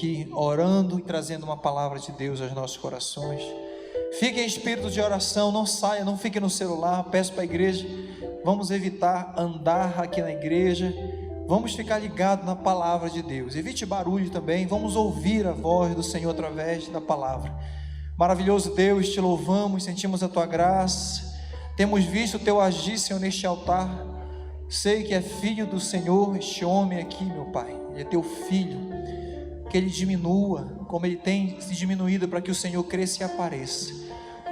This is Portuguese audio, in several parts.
aqui orando e trazendo uma palavra de Deus aos nossos corações. Fique em espírito de oração, não saia, não fique no celular. Peço para a igreja, vamos evitar andar aqui na igreja, vamos ficar ligados na palavra de Deus. Evite barulho também, vamos ouvir a voz do Senhor através da palavra. Maravilhoso Deus, te louvamos, sentimos a tua graça, temos visto o teu agir, Senhor, neste altar. Sei que é filho do Senhor este homem aqui, meu Pai, ele é teu filho. Que ele diminua como ele tem se diminuído, para que o Senhor cresça e apareça.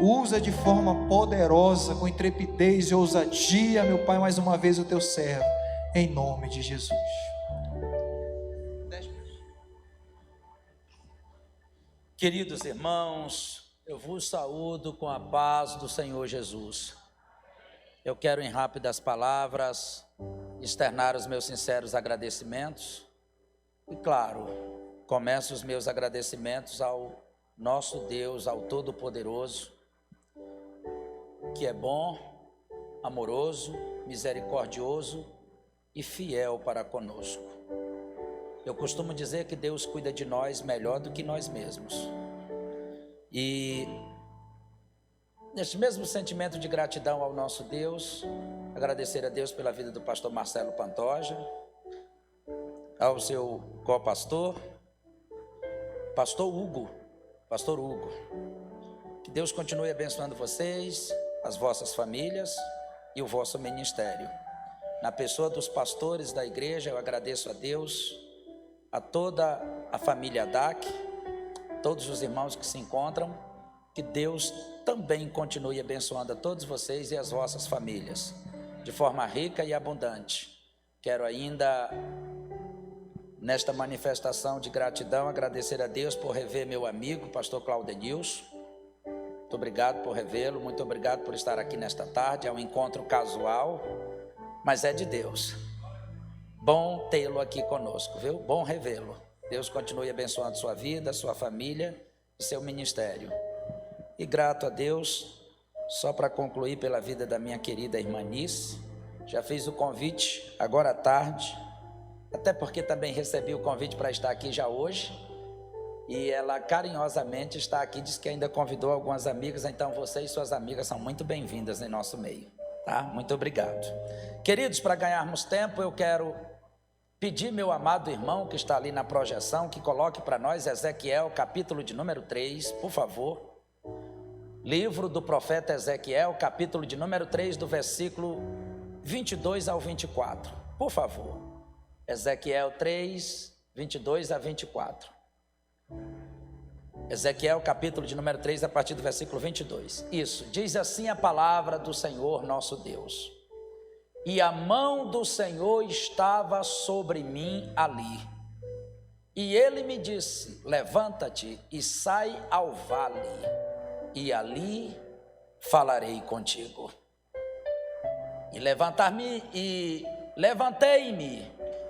Usa de forma poderosa, com intrepidez e ousadia, meu Pai, mais uma vez o teu servo, em nome de Jesus. Queridos irmãos, eu vos saúdo com a paz do Senhor Jesus. Eu quero, em rápidas palavras, externar os meus sinceros agradecimentos. E claro, começo os meus agradecimentos ao nosso Deus, ao Todo-Poderoso, que é bom, amoroso, misericordioso e fiel para conosco. Eu costumo dizer que Deus cuida de nós melhor do que nós mesmos. E neste mesmo sentimento de gratidão ao nosso Deus, agradecer a Deus pela vida do pastor Marcelo Pantoja, ao seu co-pastor, pastor Hugo, que Deus continue abençoando vocês, as vossas famílias e o vosso ministério. Na pessoa dos pastores da igreja, eu agradeço a Deus, a toda a família DAC, todos os irmãos que se encontram, que Deus também continue abençoando a todos vocês e as vossas famílias, de forma rica e abundante. Quero ainda, nesta manifestação de gratidão, agradecer a Deus por rever meu amigo, pastor Claudenilson. Muito obrigado por revê-lo, muito obrigado por estar aqui nesta tarde. É um encontro casual, mas é de Deus. Bom tê-lo aqui conosco, viu? Bom revê-lo. Deus continue abençoando sua vida, sua família e seu ministério. E grato a Deus, só para concluir, pela vida da minha querida irmã Nice. Já fiz o convite agora à tarde, até porque também recebi o convite para estar aqui já hoje, e ela carinhosamente está aqui, diz que ainda convidou algumas amigas. Então você e suas amigas são muito bem-vindas em nosso meio, tá? Muito obrigado. Queridos, para ganharmos tempo, eu quero pedir meu amado irmão que está ali na projeção, que coloque para nós Ezequiel, capítulo de número 3, por favor. Livro do profeta Ezequiel, capítulo de número 3, do versículo 22 ao 24, por favor. Ezequiel 3, 22 a 24. Ezequiel, capítulo de número 3, a partir do versículo 22. Isso, diz assim a palavra do Senhor nosso Deus: e a mão do Senhor estava sobre mim ali, e ele me disse: levanta-te e sai ao vale, e ali falarei contigo. E levantei-me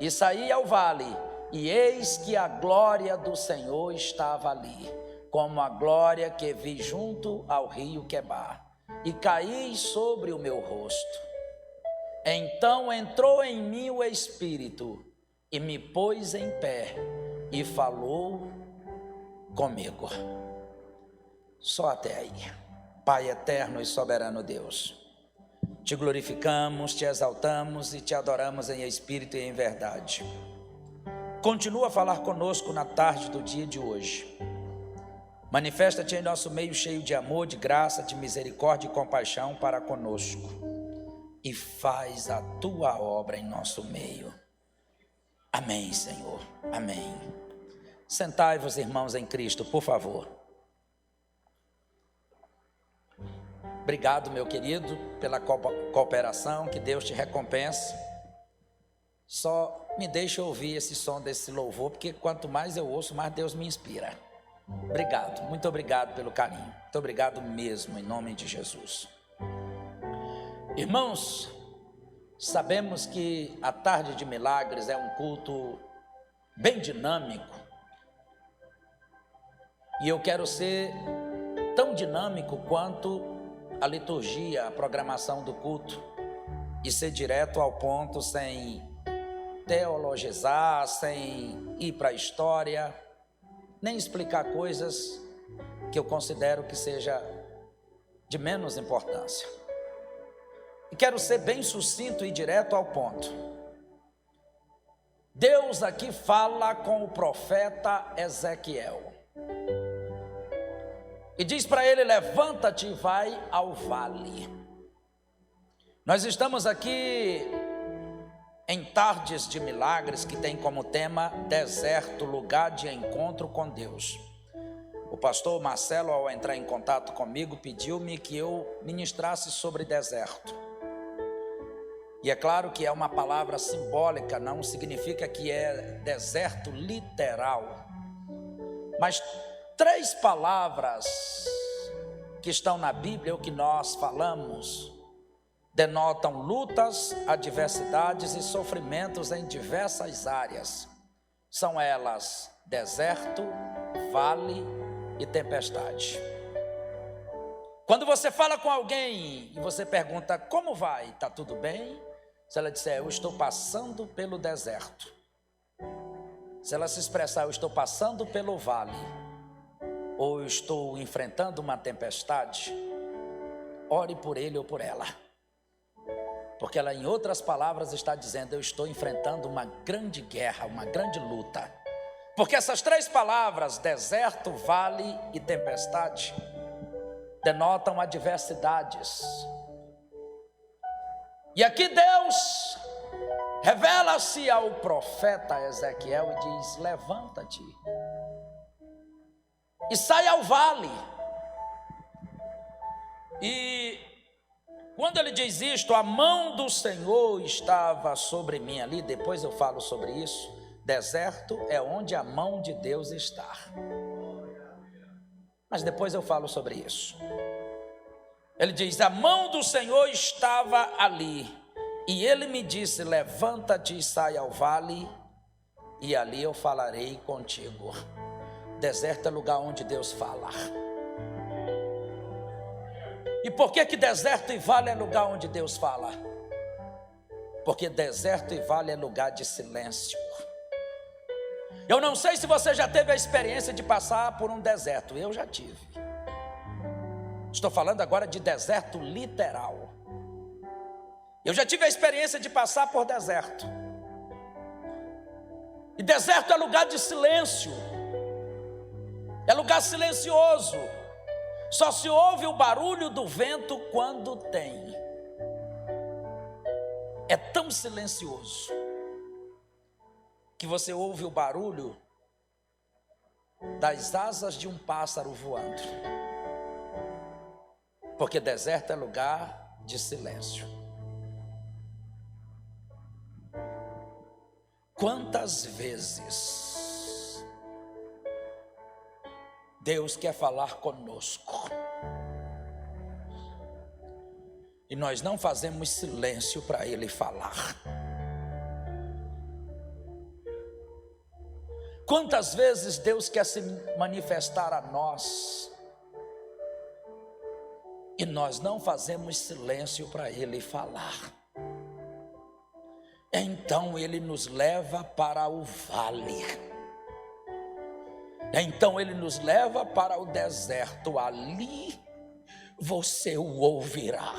e saí ao vale, e eis que a glória do Senhor estava ali, como a glória que vi junto ao rio Quebar, e caí sobre o meu rosto. Então entrou em mim o Espírito e me pôs em pé e falou comigo. Só até aí. Pai eterno e soberano Deus, te glorificamos, te exaltamos e te adoramos em espírito e em verdade. Continua a falar conosco na tarde do dia de hoje. Manifesta-te em nosso meio cheio de amor, de graça, de misericórdia e compaixão para conosco, e faz a tua obra em nosso meio. Amém, Senhor. Amém. Sentai-vos, irmãos em Cristo, por favor. Obrigado, meu querido, pela cooperação. Que Deus te recompense. Só me deixa ouvir esse som desse louvor, porque quanto mais eu ouço, mais Deus me inspira. Obrigado, muito obrigado pelo carinho. Muito obrigado mesmo, em nome de Jesus. Irmãos, sabemos que a Tarde de Milagres é um culto bem dinâmico, e eu quero ser tão dinâmico quanto a liturgia, a programação do culto, e ser direto ao ponto, sem teologizar, sem ir para a história. nem explicar coisas que eu considero que seja de menos importância. E quero ser bem sucinto e direto ao ponto. Deus aqui fala com o profeta Ezequiel e diz para ele: levanta-te e vai ao vale. Nós estamos aqui em Tardes de Milagres, que tem como tema deserto, lugar de encontro com Deus. O pastor Marcelo, ao entrar em contato comigo, pediu-me que eu ministrasse sobre deserto. E é claro que é uma palavra simbólica, não significa que é deserto literal. Mas 3 palavras que estão na Bíblia, o que nós falamos, denotam lutas, adversidades e sofrimentos em diversas áreas. São elas deserto, vale e tempestade. Quando você fala com alguém e você pergunta: como vai? Está tudo bem? Se ela disser: eu estou passando pelo deserto. Se ela se expressar: eu estou passando pelo vale, ou eu estou enfrentando uma tempestade, ore por ele ou por ela. Porque ela, em outras palavras, está dizendo: eu estou enfrentando uma grande guerra, uma grande luta. Porque essas 3 palavras, deserto, vale e tempestade, denotam adversidades. E aqui Deus revela-se ao profeta Ezequiel e diz: levanta-te e sai ao vale. E quando ele diz isto, a mão do Senhor estava sobre mim ali. Depois eu falo sobre isso. Deserto é onde a mão de Deus está. Mas depois eu falo sobre isso. Ele diz: a mão do Senhor estava ali, e ele me disse: levanta-te e sai ao vale, e ali eu falarei contigo. Deserto é lugar onde Deus fala. E por que deserto e vale é lugar onde Deus fala? Porque deserto e vale é lugar de silêncio. Eu não sei se você já teve a experiência de passar por um deserto. Eu já tive. Estou falando agora de deserto literal. Eu já tive a experiência de passar por deserto. E deserto é lugar de silêncio. É lugar silencioso. Só se ouve o barulho do vento quando tem. É tão silencioso que você ouve o barulho das asas de um pássaro voando. Porque deserto é lugar de silêncio. Quantas vezes Deus quer falar conosco e nós não fazemos silêncio para Ele falar? Quantas vezes Deus quer se manifestar a nós e nós não fazemos silêncio para Ele falar? Então Ele nos leva para o vale. Então Ele nos leva para o deserto. Ali você o ouvirá.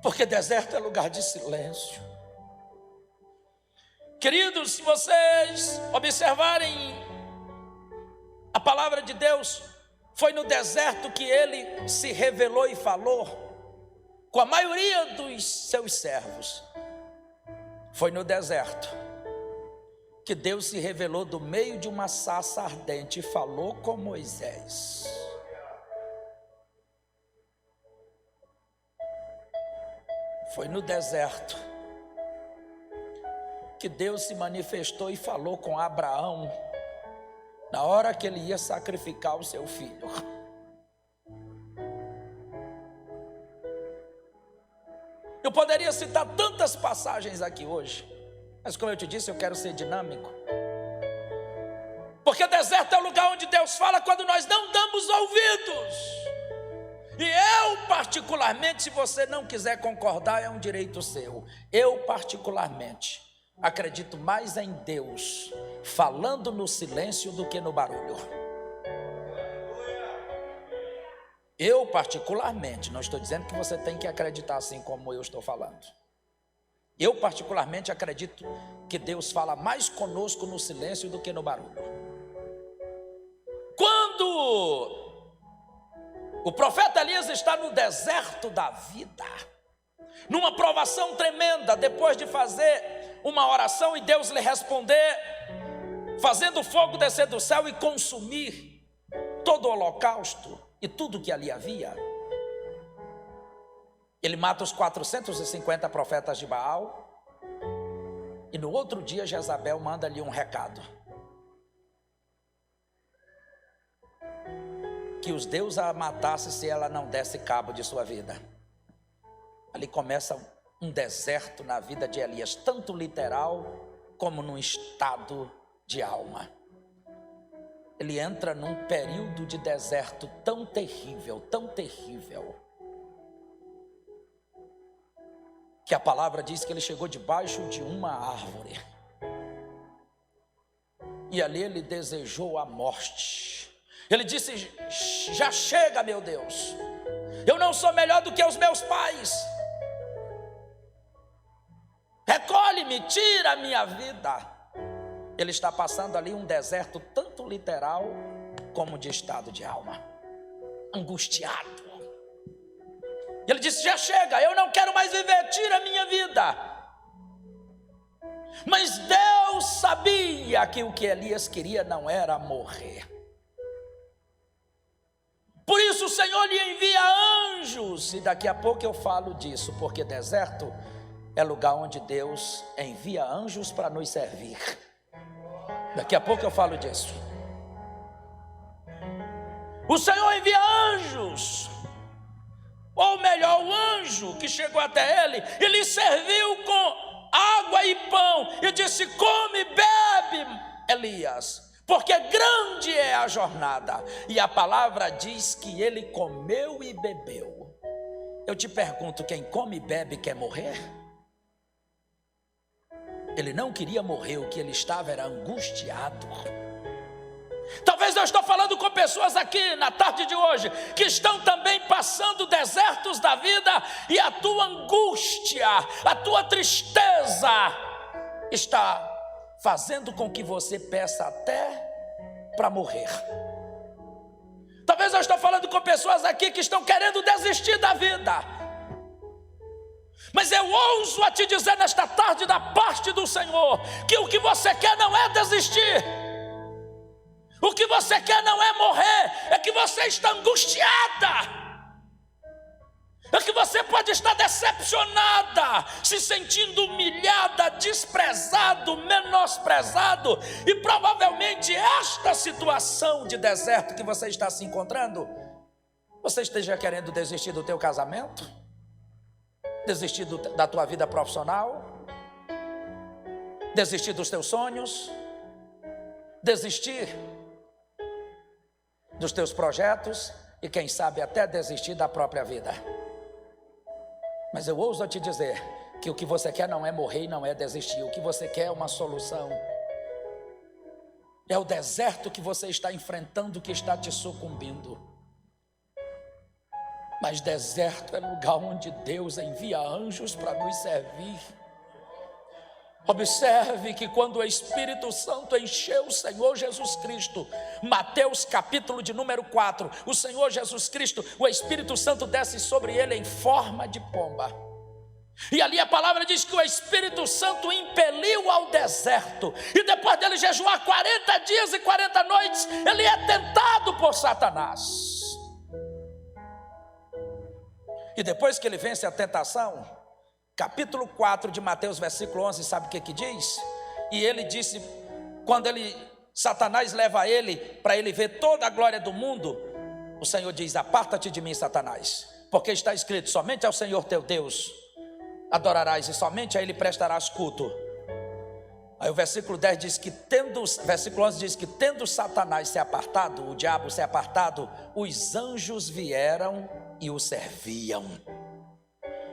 Porque deserto é lugar de silêncio. Queridos, se vocês observarem a palavra de Deus, foi no deserto que Ele se revelou e falou com a maioria dos seus servos. Foi no deserto que Deus se revelou do meio de uma sarça ardente e falou com Moisés. Foi no deserto que Deus se manifestou e falou com Abraão na hora que ele ia sacrificar o seu filho. Eu poderia citar tantas passagens aqui hoje, mas como eu te disse, eu quero ser dinâmico. Porque deserto é o lugar onde Deus fala quando nós não damos ouvidos. E eu particularmente, se você não quiser concordar, é um direito seu. Eu particularmente acredito mais em Deus falando no silêncio do que no barulho. Eu particularmente, não estou dizendo que você tem que acreditar assim como eu estou falando. Eu particularmente acredito que Deus fala mais conosco no silêncio do que no barulho. Quando o profeta Elias está no deserto da vida, numa provação tremenda, depois de fazer uma oração e Deus lhe responder, fazendo fogo descer do céu e consumir todo o holocausto e tudo que ali havia, ele mata os 450 profetas de Baal, e no outro dia Jezabel manda-lhe um recado: que os deuses a matasse se ela não desse cabo de sua vida. Ali começa um deserto na vida de Elias, tanto literal como num estado de alma. Ele entra num período de deserto tão terrível, que a palavra diz que ele chegou debaixo de uma árvore, e ali ele desejou a morte. Ele disse: já chega, meu Deus, eu não sou melhor do que os meus pais, recolhe-me, tira a minha vida. Ele está passando ali um deserto tanto literal como de estado de alma, angustiado. Ele disse: já chega, eu não quero mais viver, tira a minha vida. Mas Deus sabia que o que Elias queria não era morrer. Por isso o Senhor lhe envia anjos, e daqui a pouco eu falo disso, porque deserto é lugar onde Deus envia anjos para nos servir. Daqui a pouco eu falo disso. O Senhor envia anjos, ou melhor, o anjo que chegou até ele e lhe serviu com água e pão, e disse: come, bebe, Elias, porque grande é a jornada. E a palavra diz que ele comeu e bebeu. Eu te pergunto, quem come e bebe quer morrer? Ele não queria morrer, o que ele estava era angustiado. Talvez eu estou falando com pessoas aqui na tarde de hoje que estão também passando desertos da vida, e a tua angústia, a tua tristeza está fazendo com que você peça até para morrer. Talvez eu estou falando com pessoas aqui que estão querendo desistir da vida. Mas eu ouso a te dizer nesta tarde, da parte do Senhor, que o que você quer não é desistir. O que você quer não é morrer, é que você está angustiada. É que você pode estar decepcionada, se sentindo humilhada, desprezado, menosprezado. E provavelmente esta situação de deserto que você está se encontrando, você esteja querendo desistir do teu casamento, desistir da tua vida profissional, desistir dos teus sonhos, desistir dos teus projetos e quem sabe até desistir da própria vida. Mas eu ouso te dizer que o que você quer não é morrer e não é desistir. O que você quer é uma solução. É o deserto que você está enfrentando que está te sucumbindo. Mas deserto é lugar onde Deus envia anjos para nos servir. Observe que quando o Espírito Santo encheu o Senhor Jesus Cristo, Mateus capítulo de número 4, o Senhor Jesus Cristo, o Espírito Santo desce sobre ele em forma de pomba. E ali a palavra diz que o Espírito Santo o impeliu ao deserto. E depois dele jejuar 40 dias e 40 noites, ele é tentado por Satanás. E depois que ele vence a tentação, capítulo 4 de Mateus, versículo 11, sabe o que diz? E ele disse, quando Satanás leva ele para ele ver toda a glória do mundo, o Senhor diz: aparta-te de mim, Satanás, porque está escrito: somente ao Senhor teu Deus adorarás e somente a ele prestarás culto. Aí o versículo 10 diz que versículo 11 diz que tendo Satanás se apartado, o diabo se apartado, os anjos vieram e o serviam.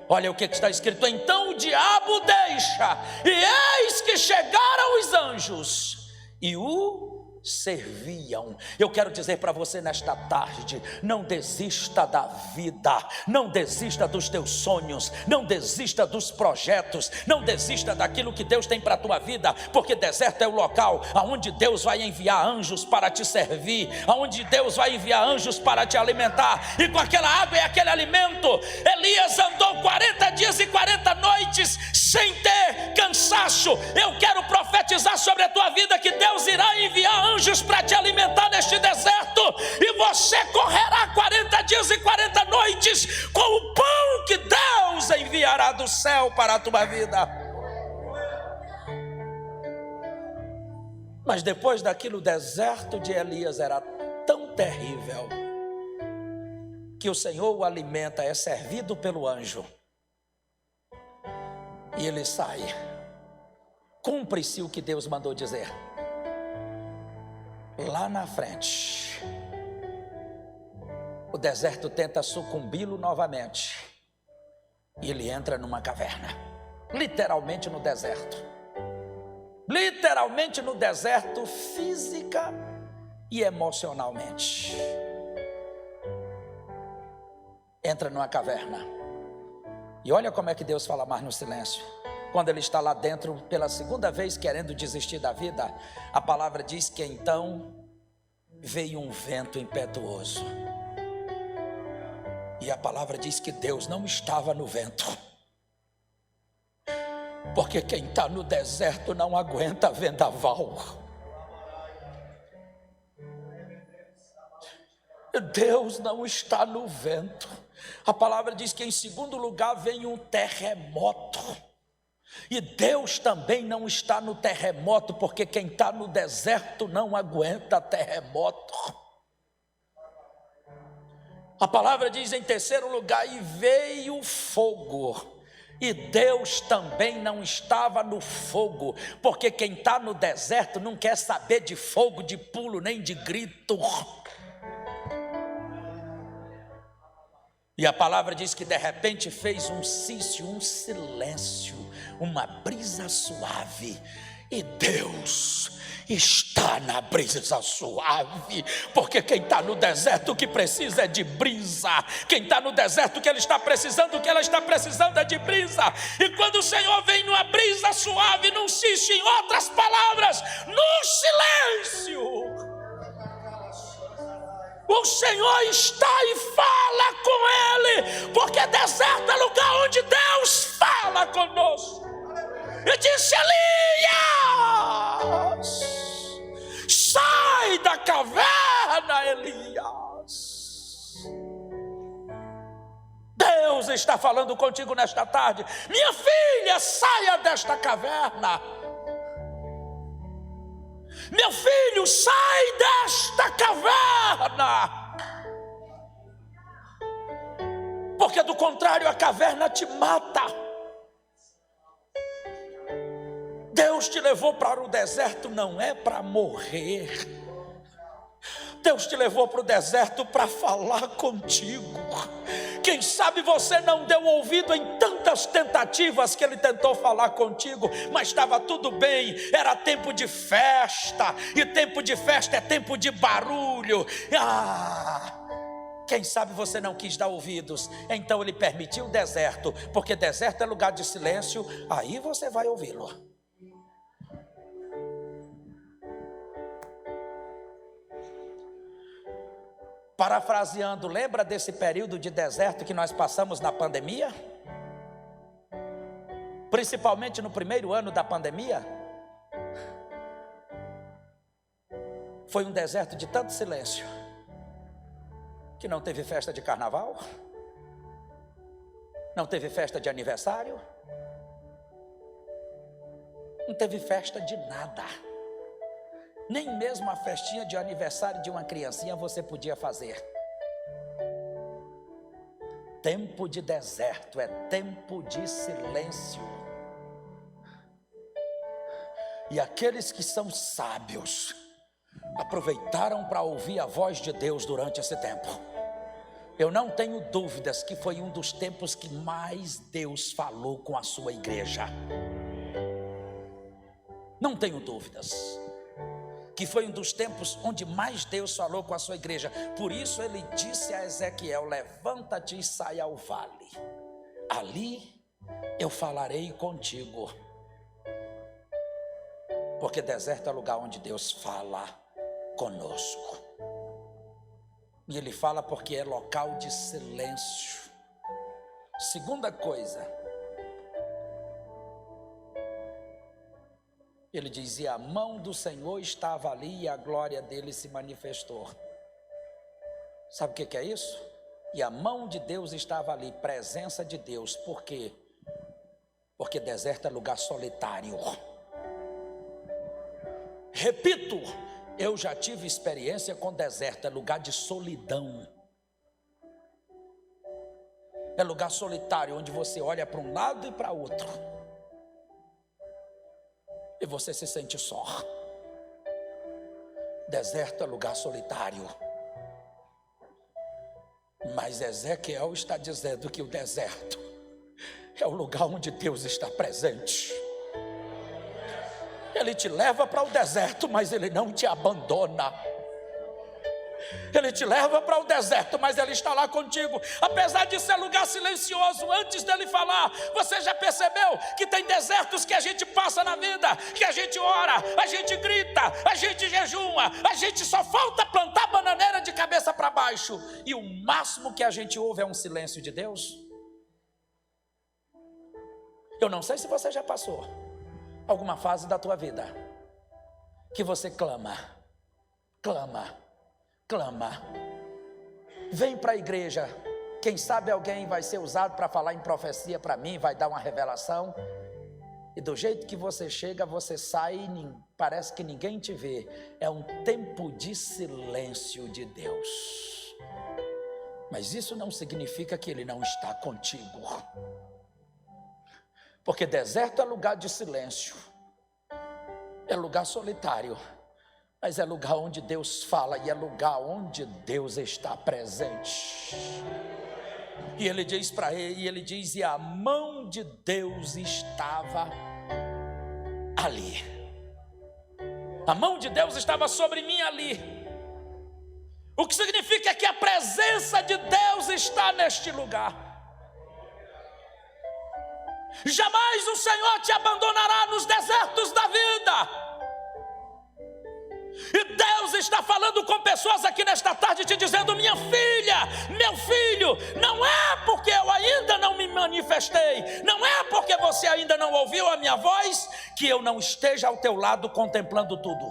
Olha o que está escrito: então o diabo deixa, e eis que chegaram os anjos e o serviam. Eu quero dizer para você nesta tarde: não desista da vida, não desista dos teus sonhos, não desista dos projetos, não desista daquilo que Deus tem para a tua vida, porque deserto é o local aonde Deus vai enviar anjos para te servir, aonde Deus vai enviar anjos para te alimentar, e com aquela água e aquele alimento, Elias andou 40 dias e 40 noites sem ter cansaço. Eu quero profetizar sobre a tua vida que Deus irá enviar anjos para te alimentar neste deserto, e você correrá 40 dias e 40 noites com o pão que Deus enviará do céu para a tua vida. Mas depois daquilo, o deserto de Elias era tão terrível que o Senhor o alimenta, é servido pelo anjo, e ele sai. Cumpre-se o que Deus mandou dizer. Lá na frente, o deserto tenta sucumbi-lo novamente, e ele entra numa caverna, literalmente no deserto, física e emocionalmente. Entra numa caverna, e olha como é que Deus fala mais no silêncio. Quando ele está lá dentro pela segunda vez querendo desistir da vida, a palavra diz que então veio um vento impetuoso, e a palavra diz que Deus não estava no vento, porque quem está no deserto não aguenta vendaval. Deus não está no vento. A palavra diz que em segundo lugar vem um terremoto, e Deus também não está no terremoto, porque quem está no deserto não aguenta terremoto. A palavra diz em terceiro lugar, e veio fogo, e Deus também não estava no fogo, porque quem está no deserto não quer saber de fogo, de pulo, nem de grito. E a palavra diz que de repente fez um cício, um silêncio, uma brisa suave, e Deus está na brisa suave, porque quem está no deserto o que precisa é de brisa. Quem está no deserto o que ele está precisando, o que ela está precisando é de brisa. E quando o Senhor vem numa brisa suave, num cício, em outras palavras, no silêncio, o Senhor está e fala com ele, porque deserto é lugar onde Deus fala conosco. E disse: Elias, sai da caverna, Elias. Deus está falando contigo nesta tarde: minha filha, saia desta caverna. Meu filho, sai desta caverna, porque do contrário a caverna te mata. Deus te levou para o deserto não é para morrer. Deus te levou para o deserto para falar contigo. Quem sabe você não deu ouvido em tantas tentativas que ele tentou falar contigo, mas estava tudo bem, era tempo de festa, e tempo de festa é tempo de barulho. Quem sabe você não quis dar ouvidos, então ele permitiu o deserto, porque deserto é lugar de silêncio, aí você vai ouvi-lo. Parafraseando, lembra desse período de deserto que nós passamos na pandemia? Principalmente no primeiro ano da pandemia. Foi um deserto de tanto silêncio, que não teve festa de carnaval, não teve festa de aniversário, não teve festa de nada. Nem mesmo a festinha de aniversário de uma criancinha você podia fazer. Tempo de deserto é tempo de silêncio. E aqueles que são sábios aproveitaram para ouvir a voz de Deus durante esse tempo. Eu não tenho dúvidas que foi um dos tempos que mais Deus falou com a sua igreja. Não tenho dúvidas. que foi um dos tempos onde mais Deus falou com a sua igreja. Por isso ele disse a Ezequiel: levanta-te e sai ao vale, ali eu falarei contigo. Porque deserto é lugar onde Deus fala conosco. E ele fala porque é local de silêncio. Segunda coisa, ele dizia: a mão do Senhor estava ali e a glória dele se manifestou. Sabe o que é isso? E a mão de Deus estava ali, presença de Deus. Por quê? Porque deserto é lugar solitário. Repito, eu já tive experiência com deserto, é lugar de solidão. É lugar solitário, onde você olha para um lado e para outro, e você se sente só. Deserto é lugar solitário. Mas Ezequiel está dizendo que o deserto é o lugar onde Deus está presente. Ele te leva para o deserto, mas ele não te abandona. Ele te leva para o deserto, mas ele está lá contigo. Apesar de ser lugar silencioso, antes dele falar, você já percebeu que tem desertos que a gente passa na vida, que a gente ora, a gente grita, a gente jejuma, a gente só falta plantar bananeira de cabeça para baixo, e o máximo que a gente ouve é um silêncio de Deus? Eu não sei se você já passou alguma fase da tua vida que você clama, vem para a igreja, quem sabe alguém vai ser usado para falar em profecia para mim, vai dar uma revelação, e do jeito que você chega, você sai e parece que ninguém te vê. É um tempo de silêncio de Deus. Mas isso não significa que ele não está contigo, porque deserto é lugar de silêncio, é lugar solitário, mas é lugar onde Deus fala, e é lugar onde Deus está presente. E ele diz para ele, ele diz: e a mão de Deus estava ali. A mão de Deus estava sobre mim ali. O que significa que a presença de Deus está neste lugar. Jamais o Senhor te abandonará nos desertos da vida. E Deus está falando com pessoas aqui nesta tarde, te dizendo: minha filha, meu filho, não é porque eu ainda não me manifestei, não é porque você ainda não ouviu a minha voz, que eu não esteja ao teu lado contemplando tudo.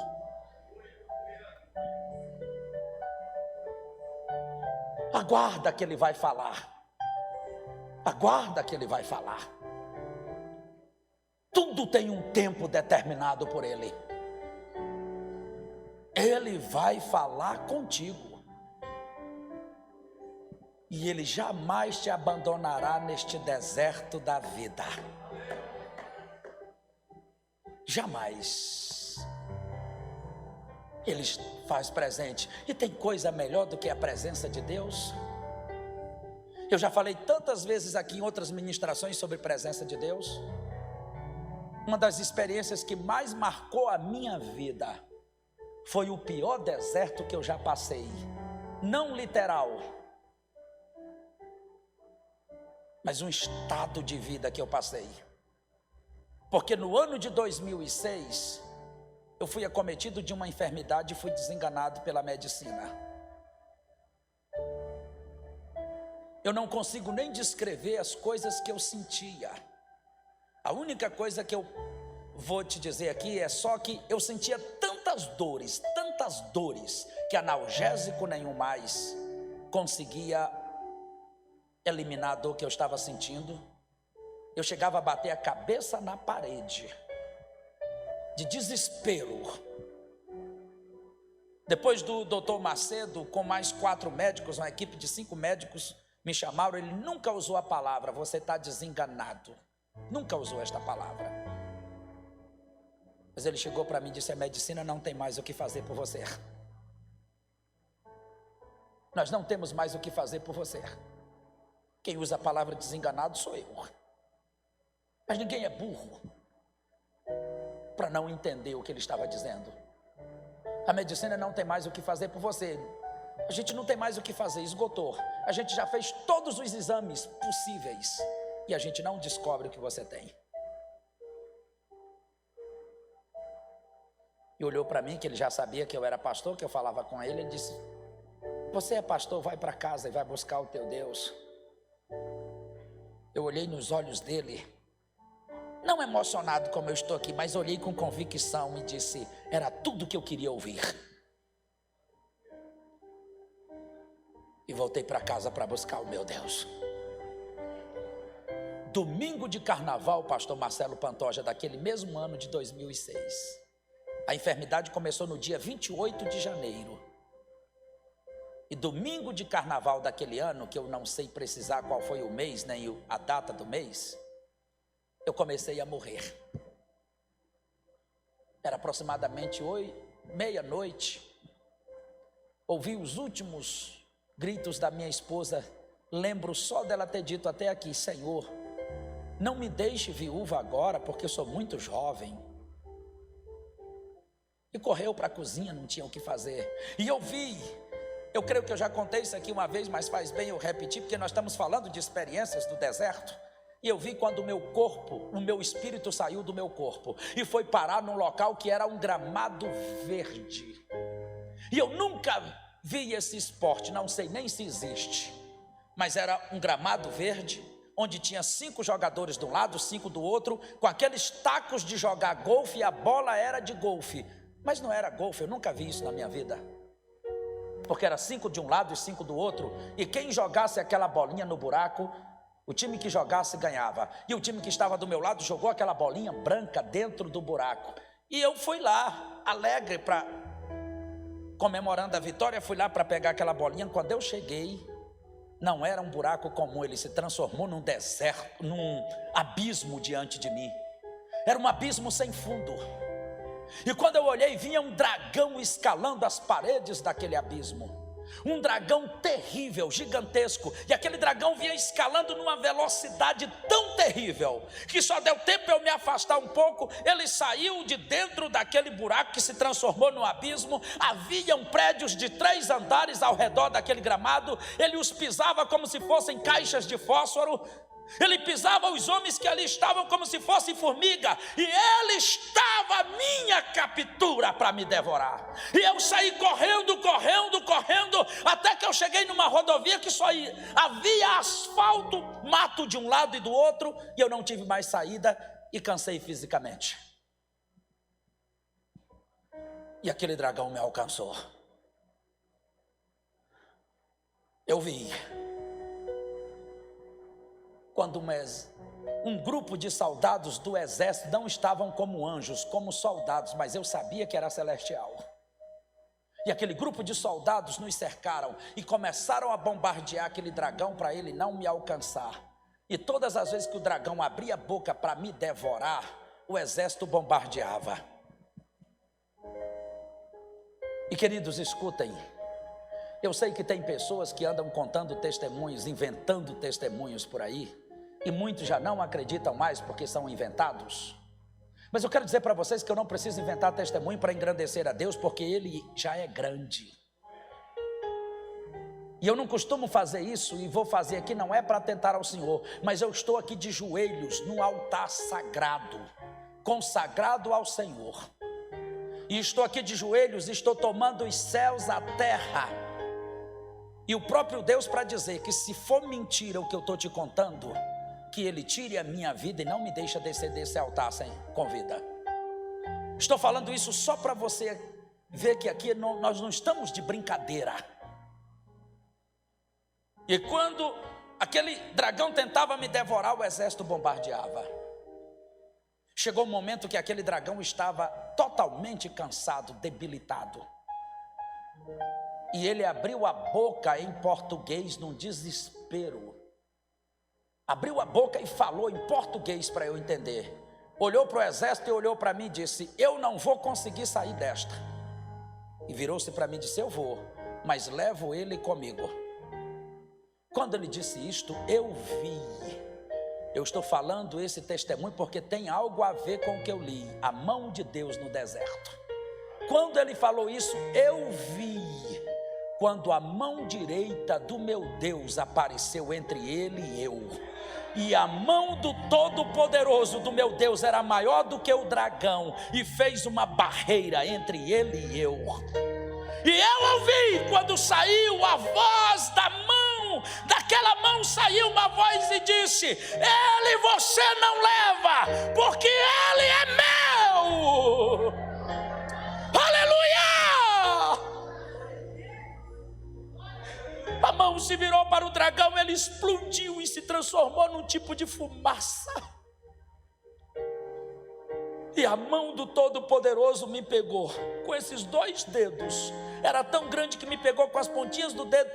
Aguarda que ele vai falar. Aguarda que ele vai falar. Tudo tem um tempo determinado por ele. Ele vai falar contigo. E ele jamais te abandonará neste deserto da vida. Jamais. Ele faz presente. E tem coisa melhor do que a presença de Deus? Eu já falei tantas vezes aqui em outras ministrações sobre presença de Deus. Uma das experiências que mais marcou a minha vida foi o pior deserto que eu já passei. Não literal, mas um estado de vida que eu passei. Porque no ano de 2006, eu fui acometido de uma enfermidade e fui desenganado pela medicina. Eu não consigo nem descrever as coisas que eu sentia. A única coisa que eu vou te dizer aqui é só que eu sentia tantas dores, que analgésico nenhum mais conseguia eliminar a dor que eu estava sentindo. Eu chegava a bater a cabeça na parede, de desespero. Depois do doutor Macedo, com mais 4 médicos, uma equipe de 5 médicos, me chamaram. Ele nunca usou a palavra: você está desenganado. Nunca usou esta palavra. Mas ele chegou para mim e disse: a medicina não tem mais o que fazer por você. Nós não temos mais o que fazer por você. Quem usa a palavra desenganado sou eu. Mas ninguém é burro para não entender o que ele estava dizendo. A medicina não tem mais o que fazer por você. A gente não tem mais o que fazer, esgotou. A gente já fez todos os exames possíveis e a gente não descobre o que você tem. E olhou para mim, que ele já sabia que eu era pastor, que eu falava com ele, ele disse: você é pastor, vai para casa e vai buscar o teu Deus. Eu olhei nos olhos dele, não emocionado como eu estou aqui, mas olhei com convicção e disse: era tudo que eu queria ouvir. E voltei para casa para buscar o meu Deus. Domingo de carnaval, pastor Marcelo Pantoja, daquele mesmo ano de 2006. A enfermidade começou no dia 28 de janeiro. E domingo de carnaval daquele ano, que eu não sei precisar qual foi o mês, nem a data do mês, eu comecei a morrer. Era aproximadamente meia-noite. Ouvi os últimos gritos da minha esposa. Lembro só dela ter dito até aqui: Senhor, não me deixe viúva agora, porque eu sou muito jovem. E correu para a cozinha, não tinha o que fazer. E eu creio que eu já contei isso aqui uma vez, mas faz bem eu repetir, porque nós estamos falando de experiências do deserto. E eu vi quando o meu espírito saiu do meu corpo e foi parar num local que era um gramado verde. E eu nunca vi esse esporte, não sei nem se existe, mas era um gramado verde, onde tinha 5 jogadores de um lado, 5 do outro, com aqueles tacos de jogar golfe, e a bola era de golfe. Mas não era golfe, eu nunca vi isso na minha vida. Porque era 5 de um lado e 5 do outro, e quem jogasse aquela bolinha no buraco, o time que jogasse ganhava. E o time que estava do meu lado jogou aquela bolinha branca dentro do buraco. E eu fui lá, alegre, comemorando a vitória, fui lá para pegar aquela bolinha. Quando eu cheguei, não era um buraco comum, ele se transformou num deserto, num abismo diante de mim. Era um abismo sem fundo. E quando eu olhei, vinha um dragão escalando as paredes daquele abismo. Um dragão terrível, gigantesco. E aquele dragão vinha escalando numa velocidade tão terrível que só deu tempo eu me afastar um pouco. Ele saiu de dentro daquele buraco que se transformou num abismo. Haviam prédios de 3 andares ao redor daquele gramado. Ele os pisava como se fossem caixas de fósforo. Ele pisava os homens que ali estavam como se fossem formiga, e ele estava à minha captura para me devorar. E eu saí correndo, até que eu cheguei numa rodovia que só havia asfalto, mato de um lado e do outro, e eu não tive mais saída e cansei fisicamente. E aquele dragão me alcançou. Eu vi quando um grupo de soldados do exército não estavam como anjos, como soldados, mas eu sabia que era celestial. E aquele grupo de soldados nos cercaram e começaram a bombardear aquele dragão para ele não me alcançar. E todas as vezes que o dragão abria a boca para me devorar, o exército bombardeava. E queridos, escutem. Eu sei que tem pessoas que andam contando testemunhos, inventando testemunhos por aí, e muitos já não acreditam mais porque são inventados. Mas eu quero dizer para vocês que eu não preciso inventar testemunho para engrandecer a Deus, porque Ele já é grande. E eu não costumo fazer isso, e vou fazer aqui, não é para tentar ao Senhor, mas eu estou aqui de joelhos num altar sagrado, consagrado ao Senhor. E estou aqui de joelhos, estou tomando os céus, a terra, e o próprio Deus para dizer que se for mentira o que eu estou te contando, que Ele tire a minha vida e não me deixe descer desse altar com vida. Estou falando isso só para você ver que aqui nós não estamos de brincadeira. E quando aquele dragão tentava me devorar, o exército bombardeava. Chegou um momento que aquele dragão estava totalmente cansado, debilitado. E ele abriu a boca em português num desespero. Abriu a boca e falou em português para eu entender. Olhou para o exército e olhou para mim e disse: eu não vou conseguir sair desta. E virou-se para mim e disse: eu vou, mas levo ele comigo. Quando ele disse isto, eu vi. Eu estou falando esse testemunho porque tem algo a ver com o que eu li. A mão de Deus no deserto. Quando ele falou isso, eu vi, quando a mão direita do meu Deus apareceu entre ele e eu, e a mão do Todo-Poderoso do meu Deus era maior do que o dragão, e fez uma barreira entre ele e eu. E eu ouvi, quando saiu a voz da mão, daquela mão saiu uma voz e disse: ele você não leva, porque ele é meu. Aleluia! A mão se virou para o dragão, ele explodiu e se transformou num tipo de fumaça. E a mão do Todo-Poderoso me pegou com esses 2 dedos. Era tão grande que me pegou com as pontinhas do dedo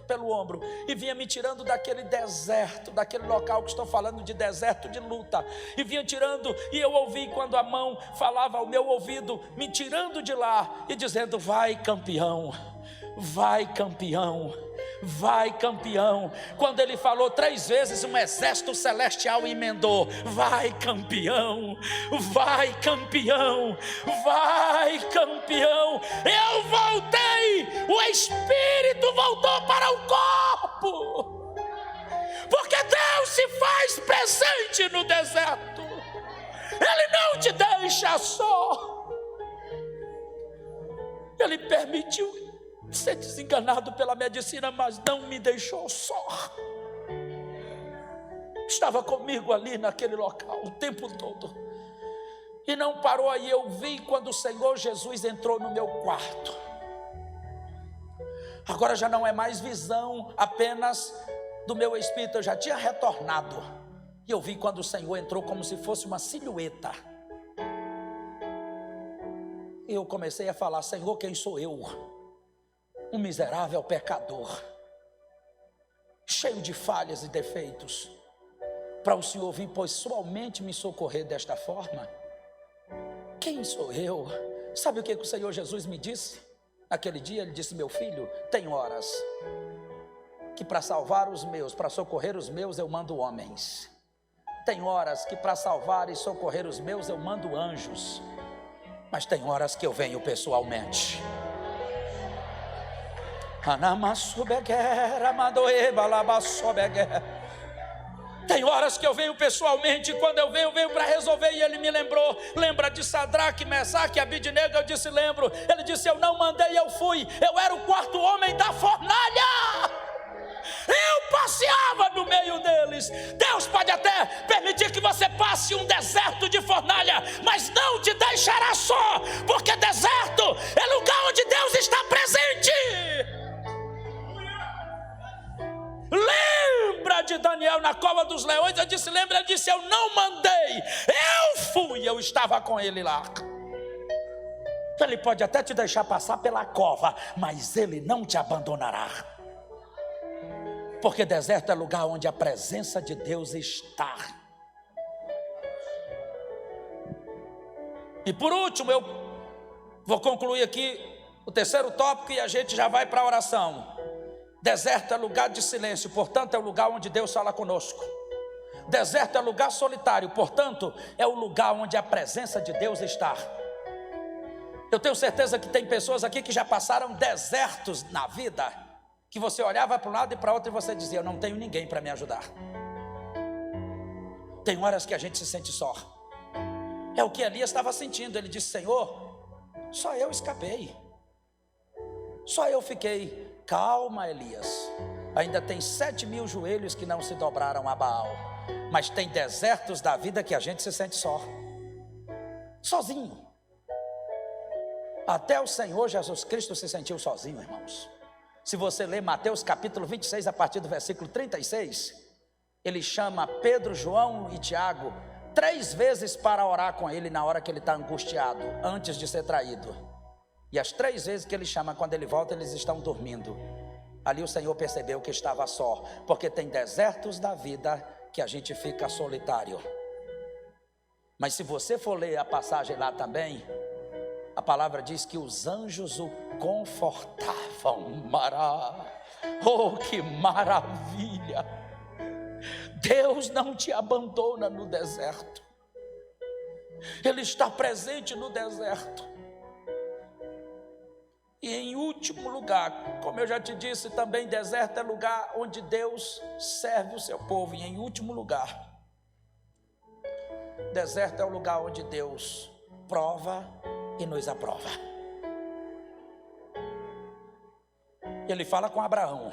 pelo ombro e vinha me tirando daquele deserto, daquele local que estou falando de deserto de luta. E vinha tirando, e eu ouvi quando a mão falava ao meu ouvido, me tirando de lá e dizendo: vai campeão, vai campeão, vai campeão. Quando ele falou 3 vezes, um exército celestial emendou: vai campeão, vai campeão, vai campeão. Eu voltei, o espírito voltou para o corpo, porque Deus se faz presente no deserto. Ele não te deixa só. Ele permitiu ser desenganado pela medicina, mas não me deixou só. Estava comigo ali naquele local o tempo todo. E não parou aí. Eu vi quando o Senhor Jesus entrou no meu quarto. Agora já não é mais visão apenas do meu espírito, eu já tinha retornado. E eu vi quando o Senhor entrou como se fosse uma silhueta. E eu comecei a falar: Senhor, quem sou eu? Um miserável pecador, cheio de falhas e defeitos, para o Senhor vir pessoalmente me socorrer desta forma? Quem sou eu? Sabe o que o Senhor Jesus me disse? Naquele dia ele disse: meu filho, tem horas que para salvar os meus, para socorrer os meus, eu mando homens. Tem horas que para salvar e socorrer os meus, eu mando anjos. Mas tem horas que eu venho pessoalmente. Tem horas que eu venho pessoalmente. Quando eu venho para resolver. E ele me lembrou: lembra de Sadraque, Mesaque e Abidnego? Eu disse: lembro. Ele disse: eu não mandei, eu fui. Eu era o 4º homem da fornalha. Eu passeava no meio deles. Deus pode até permitir que você passe um deserto de fornalha, mas não te deixará só, porque deserto é lugar onde Deus está presente. Lembra de Daniel na cova dos leões? Eu disse: lembra? Ele disse: eu não mandei, eu fui. Eu estava com ele lá. Ele pode até te deixar passar pela cova, mas ele não te abandonará, porque deserto é lugar onde a presença de Deus está. E por último, eu vou concluir aqui o 3º tópico e a gente já vai para a oração. Deserto é lugar de silêncio, portanto é o lugar onde Deus fala conosco. Deserto é lugar solitário, portanto é o lugar onde a presença de Deus está. Eu tenho certeza que tem pessoas aqui que já passaram desertos na vida, que você olhava para um lado e para outro e você dizia: eu não tenho ninguém para me ajudar. Tem horas que a gente se sente só. É o que Elias estava sentindo. Ele disse: Senhor, só eu escapei, só eu fiquei. Calma, Elias, ainda tem 7.000 joelhos que não se dobraram a Baal. Mas tem desertos da vida que a gente se sente só, sozinho. Até o Senhor Jesus Cristo se sentiu sozinho, irmãos. Se você ler Mateus capítulo 26, a partir do versículo 36, ele chama Pedro, João e Tiago 3 vezes para orar com ele na hora que ele está angustiado, antes de ser traído. E as 3 vezes que ele chama, quando ele volta, eles estão dormindo. Ali o Senhor percebeu que estava só, porque tem desertos da vida que a gente fica solitário. Mas se você for ler a passagem lá também, a palavra diz que os anjos o confortavam. Oh, que maravilha! Deus não te abandona no deserto. Ele está presente no deserto. E em último lugar, como eu já te disse também, deserto é lugar onde Deus serve o seu povo. E em último lugar, deserto é o lugar onde Deus prova e nos aprova. Ele fala com Abraão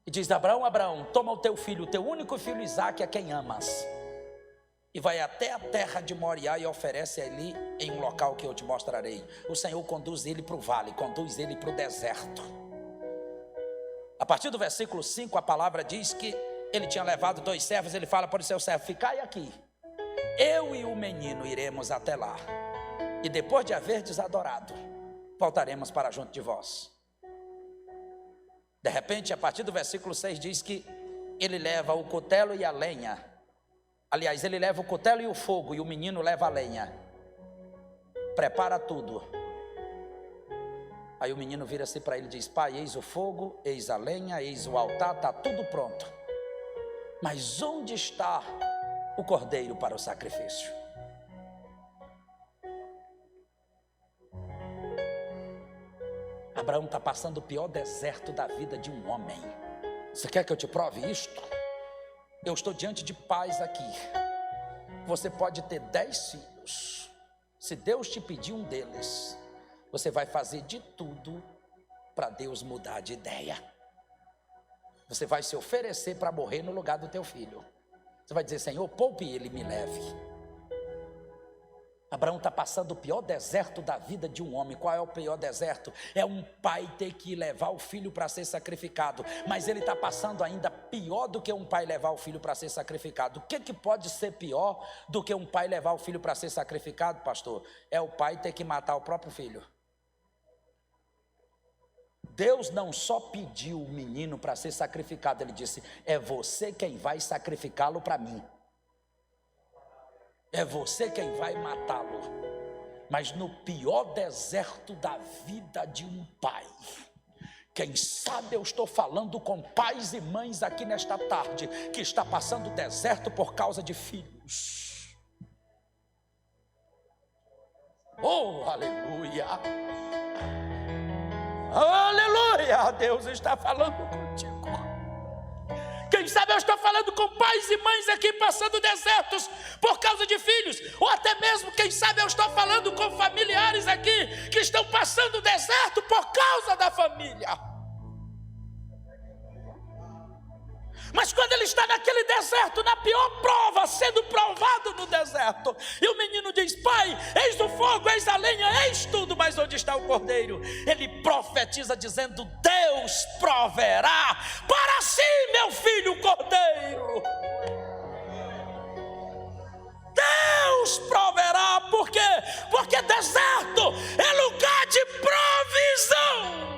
e diz: Abraão, Abraão, toma o teu filho, o teu único filho Isaque, a quem amas, e vai até a terra de Moriá e oferece ali em um local que eu te mostrarei. O Senhor conduz ele para o vale, conduz ele para o deserto. A partir do versículo 5, a palavra diz que ele tinha levado 2 servos. Ele fala para o seu servo: ficai aqui, eu e o menino iremos até lá, e depois de haverdes adorado, voltaremos para junto de vós. De repente, a partir do versículo 6 diz que ele leva o cutelo e a lenha. Aliás, ele leva o cutelo e o fogo, e o menino leva a lenha. Prepara tudo. Aí o menino vira-se para ele e diz: pai, eis o fogo, eis a lenha, eis o altar, está tudo pronto. Mas onde está o cordeiro para o sacrifício? Abraão está passando o pior deserto da vida de um homem. Você quer que eu te prove isto? Eu estou diante de pais aqui. Você pode ter 10 filhos. Se Deus te pedir um deles, você vai fazer de tudo para Deus mudar de ideia. Você vai se oferecer para morrer no lugar do teu filho. Você vai dizer: Senhor, poupe ele, me leve. Abraão está passando o pior deserto da vida de um homem. Qual é o pior deserto? É um pai ter que levar o filho para ser sacrificado. Mas ele está passando ainda pior do que um pai levar o filho para ser sacrificado. O que pode ser pior do que um pai levar o filho para ser sacrificado, pastor? É o pai ter que matar o próprio filho. Deus não só pediu o menino para ser sacrificado, ele disse: é você quem vai sacrificá-lo para mim. É você quem vai matá-lo. Mas no pior deserto da vida de um pai, quem sabe eu estou falando com pais e mães aqui nesta tarde, que está passando deserto por causa de filhos. Oh, aleluia! Aleluia! Deus está falando contigo. Quem sabe eu estou falando com pais e mães aqui passando desertos por causa de filhos. Ou até mesmo, quem sabe eu estou falando com familiares aqui que estão passando deserto por causa da família. Mas quando ele está naquele deserto, na pior prova, sendo provado no deserto, e o menino diz: pai, eis o fogo, eis a lenha, eis tudo, mas onde está o cordeiro? Ele profetiza dizendo: Deus proverá para si, meu filho, o cordeiro. Deus proverá. Por quê? Porque deserto é lugar de provisão.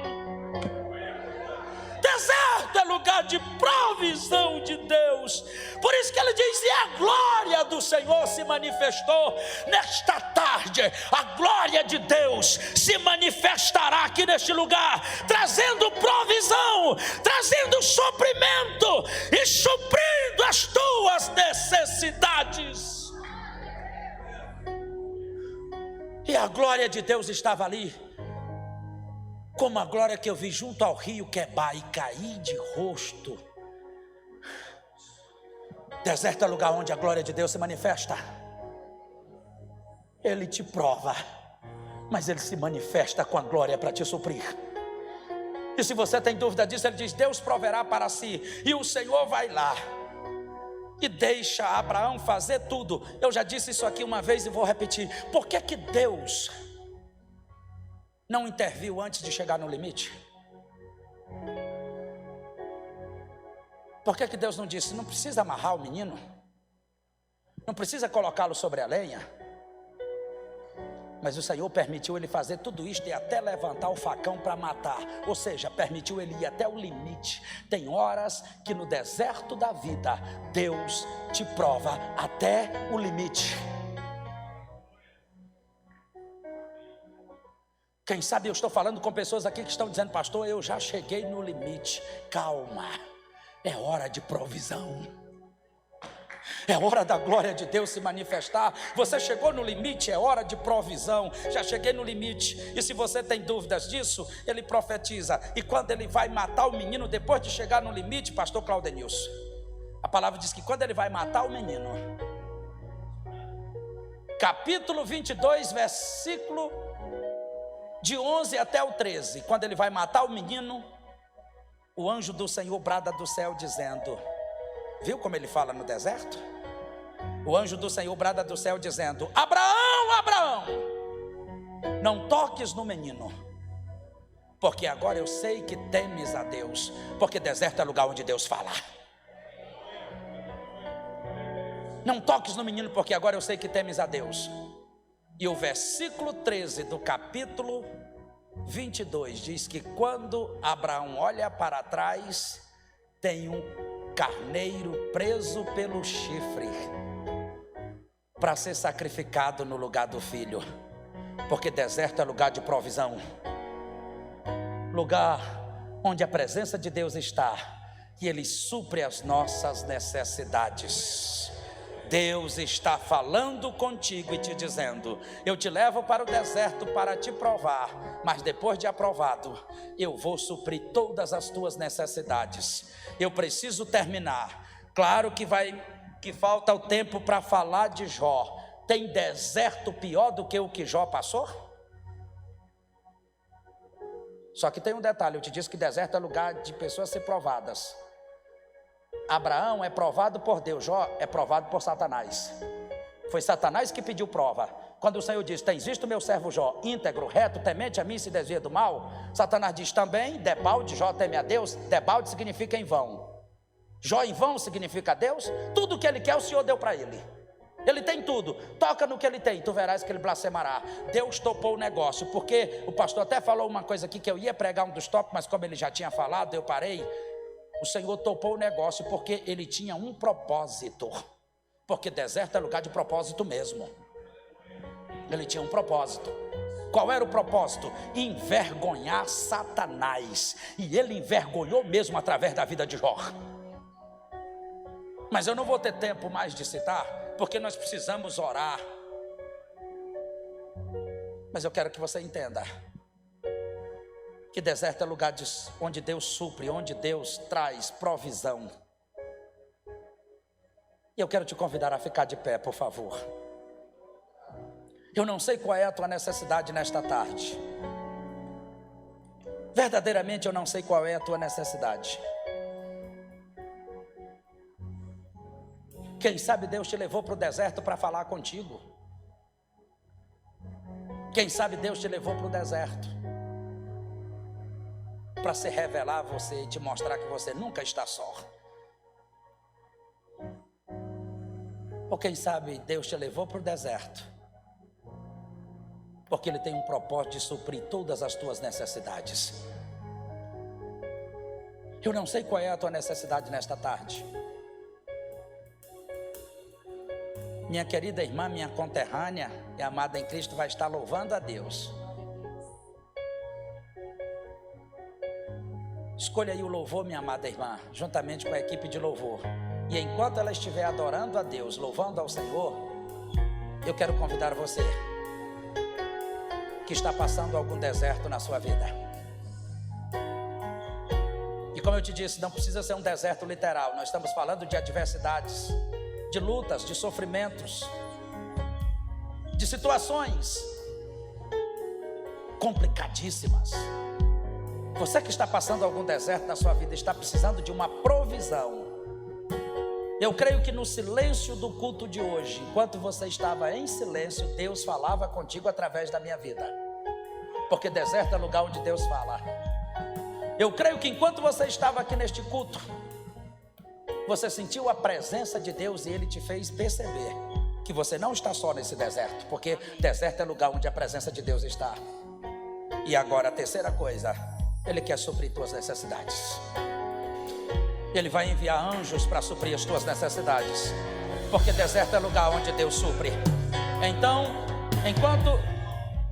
Deserto é lugar de provisão de Deus. Por isso que ele diz: e a glória do Senhor se manifestou. Nesta tarde, a glória de Deus se manifestará aqui neste lugar, trazendo provisão, trazendo suprimento e suprindo as tuas necessidades. E a glória de Deus estava ali, como a glória que eu vi junto ao rio Quebar, e caí de rosto. Deserto é lugar onde a glória de Deus se manifesta. Ele te prova, mas ele se manifesta com a glória para te suprir. E se você tem dúvida disso, ele diz: Deus proverá para si. E o Senhor vai lá e deixa Abraão fazer tudo. Eu já disse isso aqui uma vez e vou repetir. Por que Deus não interviu antes de chegar no limite? Por que Deus não disse: não precisa amarrar o menino, não precisa colocá-lo sobre a lenha? Mas o Senhor permitiu ele fazer tudo isto e até levantar o facão para matar. Ou seja, permitiu ele ir até o limite. Tem horas que no deserto da vida Deus te prova até o limite. Quem sabe eu estou falando com pessoas aqui que estão dizendo: pastor, eu já cheguei no limite. Calma, é hora de provisão. É hora da glória de Deus se manifestar. Você chegou no limite, é hora de provisão. Já cheguei no limite. E se você tem dúvidas disso, ele profetiza. E quando ele vai matar o menino, depois de chegar no limite, pastor Claudenilson, a palavra diz que quando ele vai matar o menino, capítulo 22, versículo de 11 até o 13, quando ele vai matar o menino, o anjo do Senhor brada do céu dizendo, viu como ele fala no deserto? O anjo do Senhor brada do céu dizendo, Abraão, Abraão, não toques no menino, porque agora eu sei que temes a Deus, porque deserto é lugar onde Deus fala. Não toques no menino, porque agora eu sei que temes a Deus. E o versículo 13 do capítulo 22 diz que quando Abraão olha para trás, tem um carneiro preso pelo chifre para ser sacrificado no lugar do filho, porque deserto é lugar de provisão, lugar onde a presença de Deus está e Ele supre as nossas necessidades. Deus está falando contigo e te dizendo, eu te levo para o deserto para te provar, mas depois de aprovado, eu vou suprir todas as tuas necessidades. Eu preciso terminar. Claro que falta o tempo para falar de Jó. Tem deserto pior do que o que Jó passou? Só que tem um detalhe, eu te disse que deserto é lugar de pessoas ser provadas. Abraão é provado por Deus, Jó é provado por Satanás. Foi Satanás que pediu prova. Quando o Senhor diz, tens visto meu servo Jó, íntegro, reto, temente a mim, se desvia do mal? Satanás diz também, debalde, Jó teme a Deus. Debalde significa em vão. Jó em vão significa Deus. Tudo que ele quer o Senhor deu para ele. Ele tem tudo, toca no que ele tem, tu verás que ele blasfemará. Deus topou o negócio, porque o pastor até falou uma coisa aqui, que eu ia pregar um dos tópicos, mas como ele já tinha falado, eu parei. O Senhor topou o negócio porque ele tinha um propósito, porque deserto é lugar de propósito mesmo. Ele tinha um propósito. Qual era o propósito? Envergonhar Satanás, e ele envergonhou mesmo através da vida de Jó. Mas eu não vou ter tempo mais de citar, porque nós precisamos orar. Mas eu quero que você entenda que deserto é lugar onde Deus supre, onde Deus traz provisão. E eu quero te convidar a ficar de pé, por favor. Eu não sei qual é a tua necessidade nesta tarde. Verdadeiramente eu não sei qual é a tua necessidade. Quem sabe Deus te levou para o deserto para falar contigo. Quem sabe Deus te levou para o deserto para se revelar a você e te mostrar que você nunca está só. Ou quem sabe Deus te levou para o deserto porque Ele tem um propósito de suprir todas as tuas necessidades. Eu não sei qual é a tua necessidade nesta tarde. Minha querida irmã, minha conterrânea e amada em Cristo vai estar louvando a Deus. Escolha aí o louvor, minha amada irmã, juntamente com a equipe de louvor. E enquanto ela estiver adorando a Deus, louvando ao Senhor, eu quero convidar você que está passando algum deserto na sua vida. E como eu te disse, não precisa ser um deserto literal. Nós estamos falando de adversidades, de lutas, de sofrimentos, de situações complicadíssimas. Você que está passando algum deserto na sua vida, está precisando de uma provisão. Eu creio que no silêncio do culto de hoje, enquanto você estava em silêncio, Deus falava contigo através da minha vida, porque deserto é lugar onde Deus fala. Eu creio que enquanto você estava aqui neste culto, você sentiu a presença de Deus e Ele te fez perceber que você não está só nesse deserto, porque deserto é lugar onde a presença de Deus está. E agora a terceira coisa, Ele quer suprir tuas necessidades. Ele vai enviar anjos para suprir as tuas necessidades, porque deserto é lugar onde Deus supre. Então, enquanto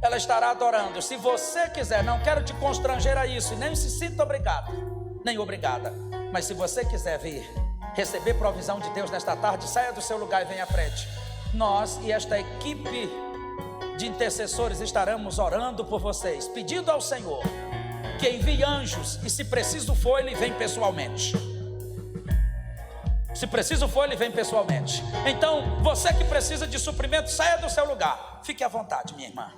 ela estará adorando, se você quiser, não quero te constranger a isso, e nem se sinta obrigado, nem obrigada, mas se você quiser vir receber provisão de Deus nesta tarde, saia do seu lugar e venha à frente. Nós e esta equipe de intercessores estaremos orando por vocês, pedindo ao Senhor que envie anjos, e se preciso for, Ele vem pessoalmente. Se preciso for, Ele vem pessoalmente. Então, você que precisa de suprimento, saia do seu lugar. Fique à vontade, minha irmã.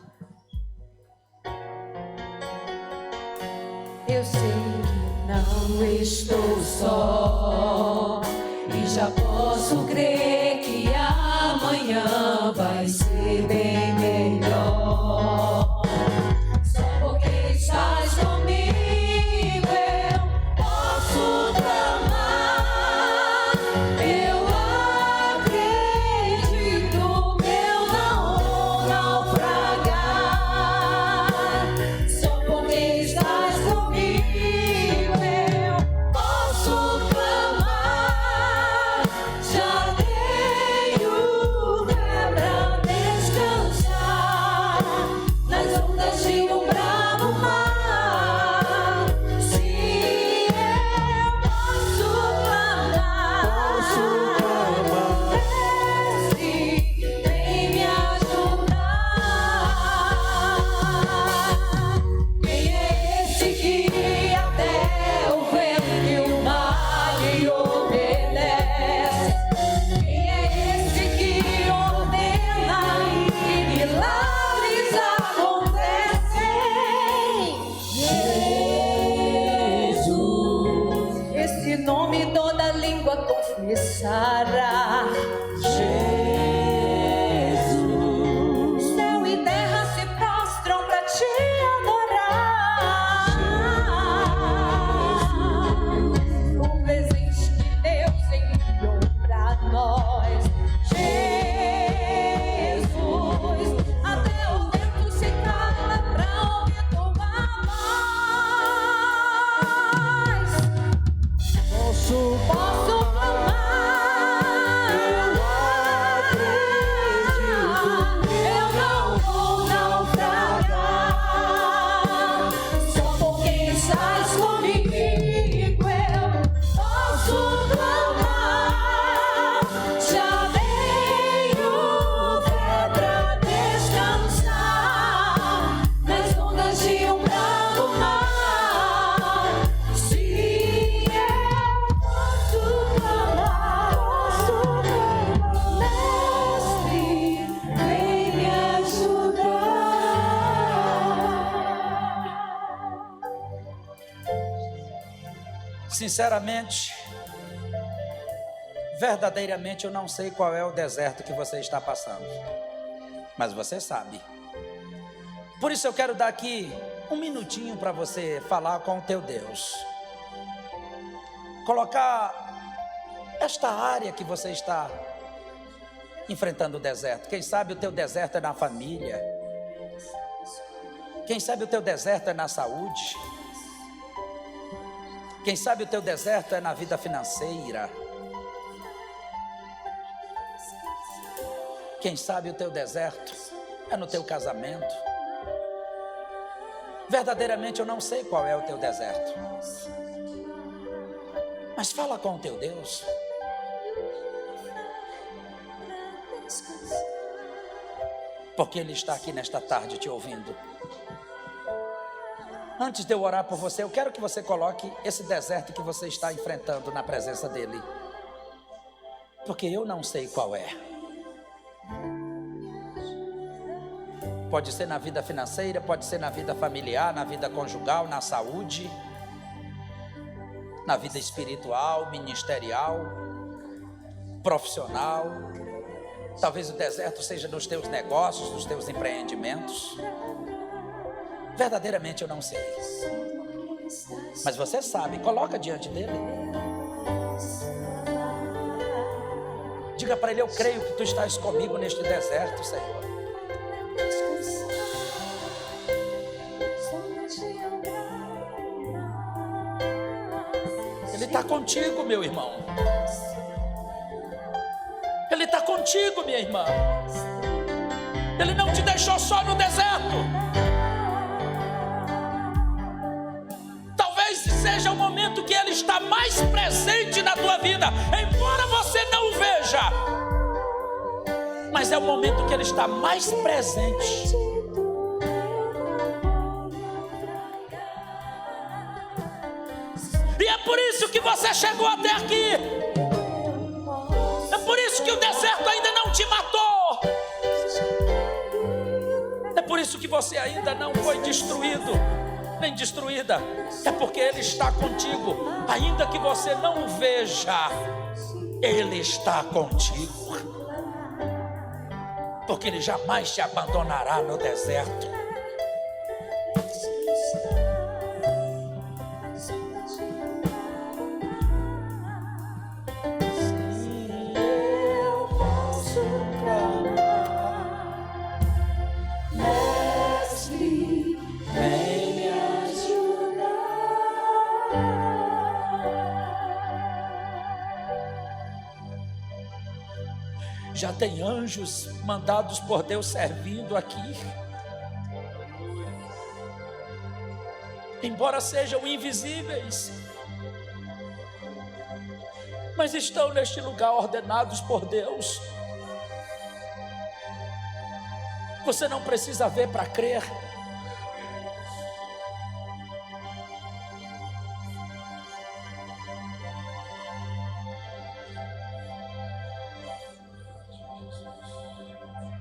Eu sei que não estou só, e já posso crer que amanhã vai ser bem melhor. Só porque estás comigo eu posso clamar. Eu acredito que eu não vou naufragar. Só porque estás comigo eu posso clamar. Já tenho fé pra descansar nas ondas de um bravo mar. Sim, eu posso clamar. Desce, vem me ajudar. Quem é esse que até o vento e o mar lhe obedece? Quem é esse que ordena e milagres acontecem? Jesus, esse nome toda língua confessará. Jesus, céu e terra se prostram pra te adorar. O presente que Deus enviou pra nós. Jesus, até o vento se cala pra ouvir tua voz. Posso clamar. Eu não vou naufragar. Só porque estás comigo eu posso clamar. Já tenho fé pra descansar nas ondas de um bravo mar. Sim, eu posso clamar. Mestre, vem me ajudar. Sinceramente, verdadeiramente eu não sei qual é o deserto que você está passando, mas você sabe. Por isso eu quero dar aqui um minutinho para você falar com o teu Deus. Colocar esta área que você está enfrentando o deserto. Quem sabe o teu deserto é na família. Quem sabe o teu deserto é na saúde. Quem sabe o teu deserto é na vida financeira. Quem sabe o teu deserto é no teu casamento. Verdadeiramente eu não sei qual é o teu deserto, mas fala com o teu Deus. Porque Ele está aqui nesta tarde te ouvindo. Antes de eu orar por você, eu quero que você coloque esse deserto que você está enfrentando na presença dEle, porque eu não sei qual é. Pode ser na vida financeira, pode ser na vida familiar, na vida conjugal, na saúde, na vida espiritual, ministerial, profissional. Talvez o deserto seja nos teus negócios, nos teus empreendimentos. Verdadeiramente eu não sei, mas você sabe. Coloca diante dele. Diga para ele: eu creio que tu estás comigo neste deserto, Senhor. Ele está contigo, meu irmão. Ele está contigo, minha irmã. Ele não te deixou só no deserto. Talvez seja o momento que Ele está mais presente na tua vida, embora você não o veja, mas é o momento que Ele está mais presente. E é por isso que você chegou até aqui. É por isso que o deserto ainda não te matou. É por isso que você ainda não foi destruído, nem destruída. É porque Ele está contigo. Ainda que você não o veja, Ele está contigo. Porque Ele jamais te abandonará no deserto. Já tem anjos mandados por Deus servindo aqui. Embora sejam invisíveis, mas estão neste lugar ordenados por Deus. Você não precisa ver para crer.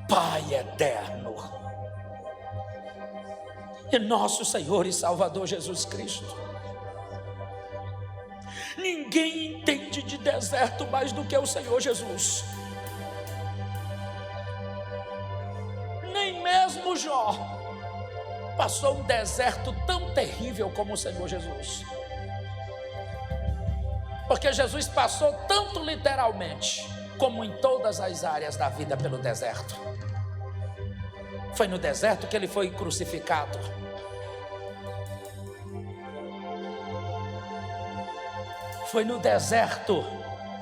Pai eterno e nosso Senhor e Salvador Jesus Cristo, ninguém entende de deserto mais do que o Senhor Jesus. Nem mesmo Jó passou um deserto tão terrível como o Senhor Jesus, porque Jesus passou tanto literalmente como em todas as áreas da vida pelo deserto. Foi no deserto que Ele foi crucificado. Foi no deserto,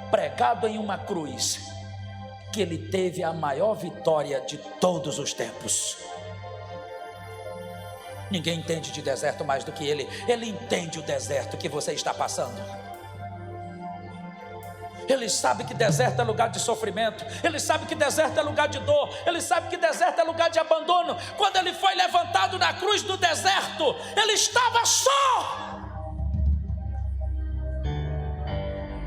pregado em uma cruz, que Ele teve a maior vitória de todos os tempos. Ninguém entende de deserto mais do que Ele. Ele entende o deserto que você está passando. Ele sabe que deserto é lugar de sofrimento. Ele sabe que deserto é lugar de dor. Ele sabe que deserto é lugar de abandono. Quando Ele foi levantado na cruz do deserto, Ele estava só.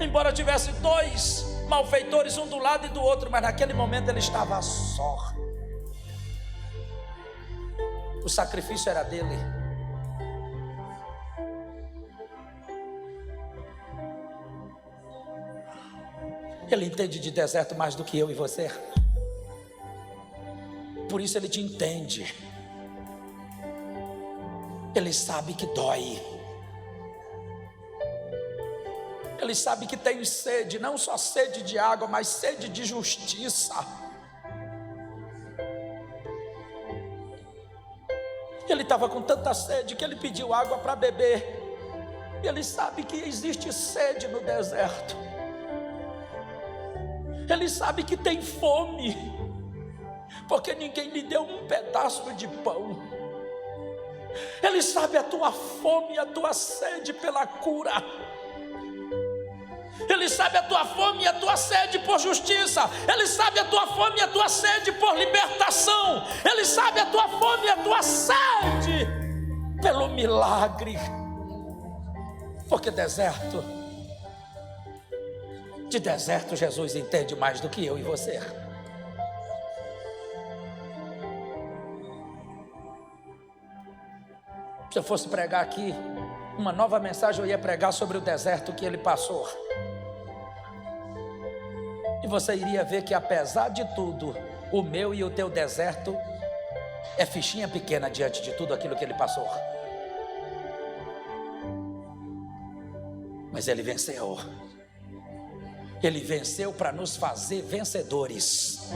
Embora tivesse dois malfeitores, um do lado e do outro, mas naquele momento Ele estava só. O sacrifício era dele. Ele entende de deserto mais do que eu e você. Por isso Ele te entende. Ele sabe que dói. Ele sabe que tem sede, não só sede de água, mas sede de justiça. Ele estava com tanta sede que ele pediu água para beber. E Ele sabe que existe sede no deserto. Ele sabe que tem fome, porque ninguém lhe deu um pedaço de pão. Ele sabe a tua fome e a tua sede pela cura. Ele sabe a tua fome e a tua sede por justiça. Ele sabe a tua fome e a tua sede por libertação. Ele sabe a tua fome e a tua sede pelo milagre. Porque de deserto Jesus entende mais do que eu e você. Se eu fosse pregar aqui uma nova mensagem, eu ia pregar sobre o deserto que Ele passou. E você iria ver que, apesar de tudo, o meu e o teu deserto é fichinha pequena diante de tudo aquilo que Ele passou. Mas Ele venceu. Ele venceu para nos fazer vencedores.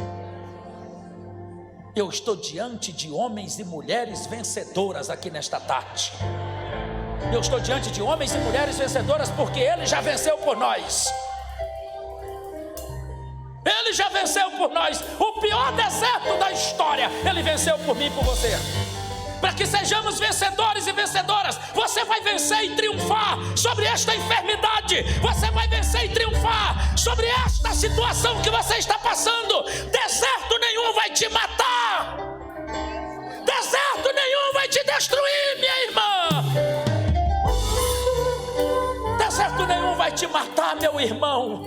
Eu estou diante de homens e mulheres vencedoras aqui nesta tarde. Eu estou diante de homens e mulheres vencedoras porque Ele já venceu por nós. Ele já venceu por nós. O pior deserto da história, Ele venceu por mim e por você. Para que sejamos vencedores e vencedoras, você vai vai vencer e triunfar sobre esta enfermidade. Você vai vencer e triunfar sobre esta situação que você está passando. Deserto nenhum vai te matar. Deserto nenhum vai te destruir, minha irmã. Deserto nenhum vai te matar, meu irmão.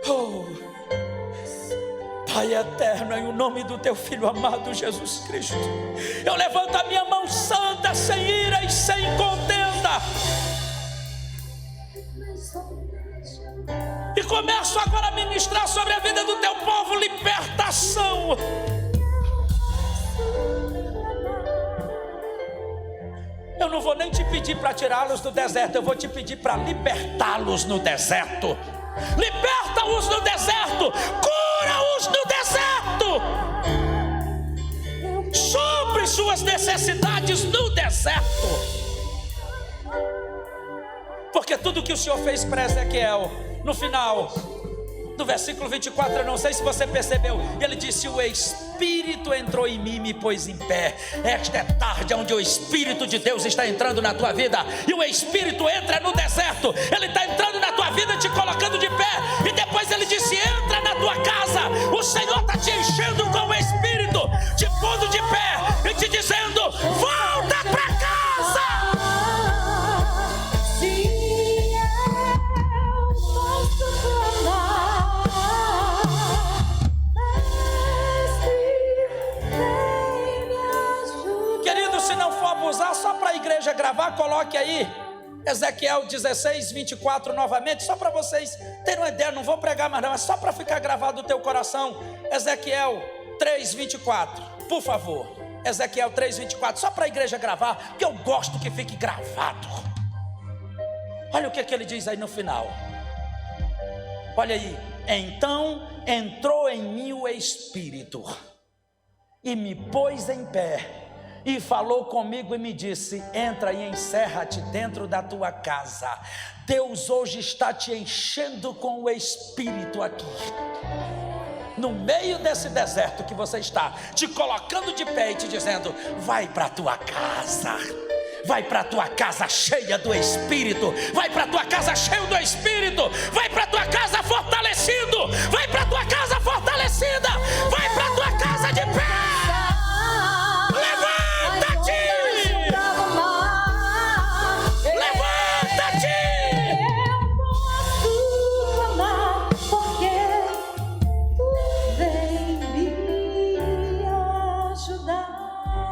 Oh, Pai eterno, em o nome do teu Filho amado Jesus Cristo, eu levanto a minha mão santa, sem ira e sem contenda, e começo agora a ministrar sobre a vida do teu povo libertação. Eu não vou nem te pedir para tirá-los do deserto, eu vou te pedir para libertá-los no deserto. Liberta-os no deserto, cura-os no deserto, supre suas necessidades no deserto. Porque tudo que o Senhor fez para Ezequiel, no final do versículo 24, eu não sei se você percebeu, ele disse: o Espírito entrou em mim e me pôs em pé. Esta é tarde onde o Espírito de Deus está entrando na tua vida. E o Espírito entra no deserto, ele está entrando na tua vida, te colocando de pé. E depois ele disse: entra na tua casa. O Senhor está te enchendo com o Espírito, te pondo de pé e te dizendo: volta para casa. Usar só para a igreja gravar, coloque aí Ezequiel 16, 24 novamente, só para vocês terem uma ideia. Não vou pregar mais não, é só para ficar gravado no teu coração. Ezequiel 3, 24, por favor. Ezequiel 3, 24, só para a igreja gravar, porque eu gosto que fique gravado. Olha o que ele diz aí no final. Olha aí: então entrou em mim o Espírito e me pôs em pé, e falou comigo e me disse: entra e encerra-te dentro da tua casa. Deus hoje está te enchendo com o Espírito aqui, no meio desse deserto que você está, te colocando de pé e te dizendo: vai para a tua casa. Vai para a tua casa cheia do Espírito. Vai para a tua casa cheio do Espírito. Vai para a tua casa fortalecido. Vai para a tua casa fortalecida. Vai para a tua casa de pé.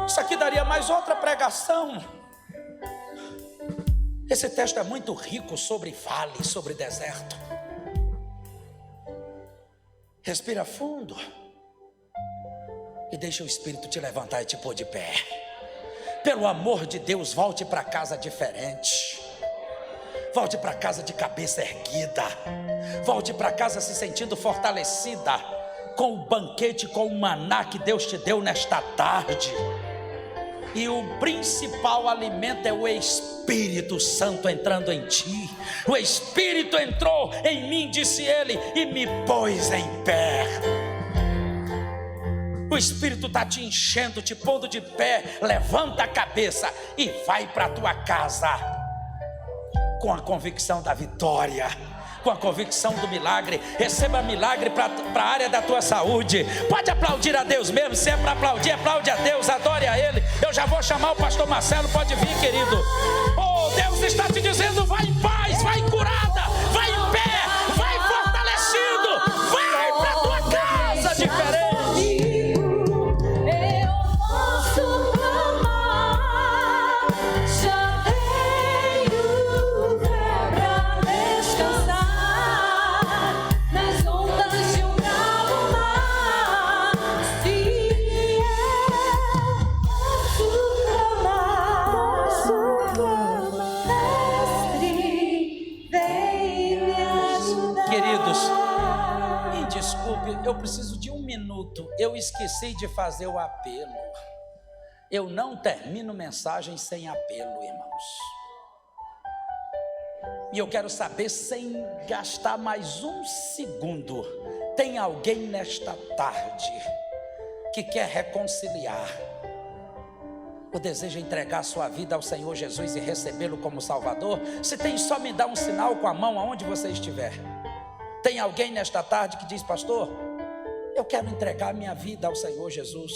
Isso aqui daria mais outra pregação. Esse texto é muito rico sobre vale, sobre deserto. Respira fundo e deixa o Espírito te levantar e te pôr de pé. Pelo amor de Deus, volte para casa diferente. Volte para casa de cabeça erguida. Volte para casa se sentindo fortalecida com o banquete, com o maná que Deus te deu nesta tarde. E o principal alimento é o Espírito Santo entrando em ti. O Espírito entrou em mim, disse ele, e me pôs em pé. O Espírito está te enchendo, te pondo de pé. Levanta a cabeça e vai para a tua casa com a convicção da vitória, com a convicção do milagre. Receba milagre para a área da tua saúde. Pode aplaudir a Deus mesmo. Se é para aplaudir, aplaude a Deus, adore a Ele. Eu já vou chamar o pastor Marcelo, pode vir, querido. Oh, Deus está te dizendo: vai em paz, vai curada, vai em pé, vai fortalecido, vai para a tua casa diferente. Eu preciso de 1 minuto. Eu esqueci de fazer o apelo. Eu não termino mensagem sem apelo, irmãos. E eu quero saber, sem gastar mais um segundo, tem alguém nesta tarde que quer reconciliar, ou deseja entregar a sua vida ao Senhor Jesus e recebê-lo como Salvador? Se tem, só me dá um sinal com a mão aonde você estiver. Tem alguém nesta tarde que diz: pastor, eu quero entregar a minha vida ao Senhor Jesus,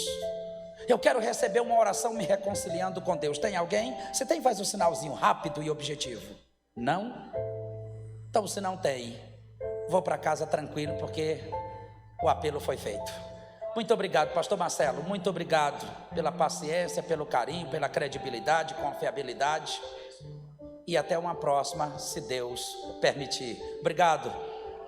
eu quero receber uma oração me reconciliando com Deus. Tem alguém? Se tem, faz um sinalzinho rápido e objetivo. Não? Então, se não tem, vou para casa tranquilo, porque o apelo foi feito. Muito obrigado, pastor Marcelo, muito obrigado pela paciência, pelo carinho, pela credibilidade, confiabilidade, e até uma próxima, se Deus permitir. Obrigado,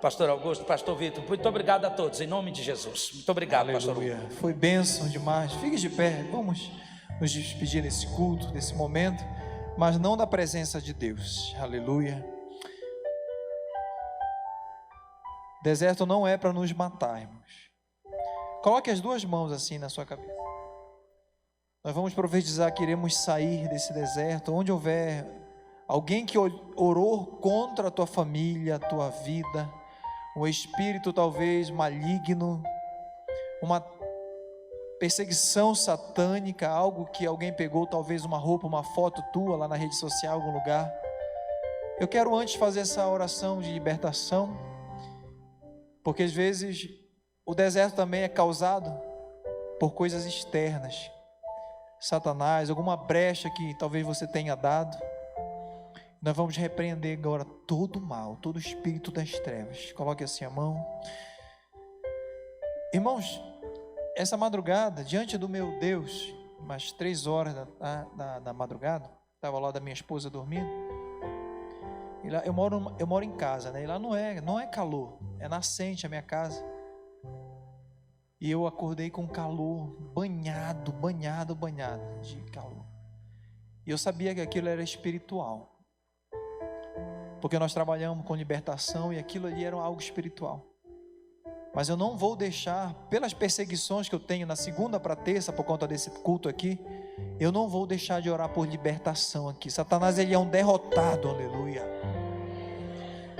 pastor Augusto, pastor Vitor, muito obrigado a todos, em nome de Jesus. Muito obrigado, Aleluia. pastor. Foi bênção demais. Fique de pé, vamos nos despedir desse culto, desse momento, mas não da presença de Deus. Aleluia. Deserto não é para nos matarmos. Coloque as duas mãos assim na sua cabeça. Nós vamos profetizar que iremos sair desse deserto. Onde houver alguém que orou contra a tua família, a tua vida, um espírito talvez maligno, uma perseguição satânica, algo que alguém pegou, talvez uma roupa, uma foto tua lá na rede social, em algum lugar. Eu quero antes fazer essa oração de libertação, porque às vezes o deserto também é causado por coisas externas. Satanás, alguma brecha que talvez você tenha dado. Nós vamos repreender agora todo mal, todo espírito das trevas. Coloque assim a mão. Irmãos, essa madrugada, diante do meu Deus, umas 3 horas da madrugada, estava lá da minha esposa dormindo. E lá, eu moro em casa, né? E lá não é calor, é nascente a minha casa. E eu acordei com calor, banhado de calor. E eu sabia que aquilo era espiritual, porque nós trabalhamos com libertação e aquilo ali era algo espiritual. Mas eu não vou deixar, pelas perseguições que eu tenho na segunda para terça, por conta desse culto aqui, eu não vou deixar de orar por libertação aqui. Satanás, ele é um derrotado, aleluia.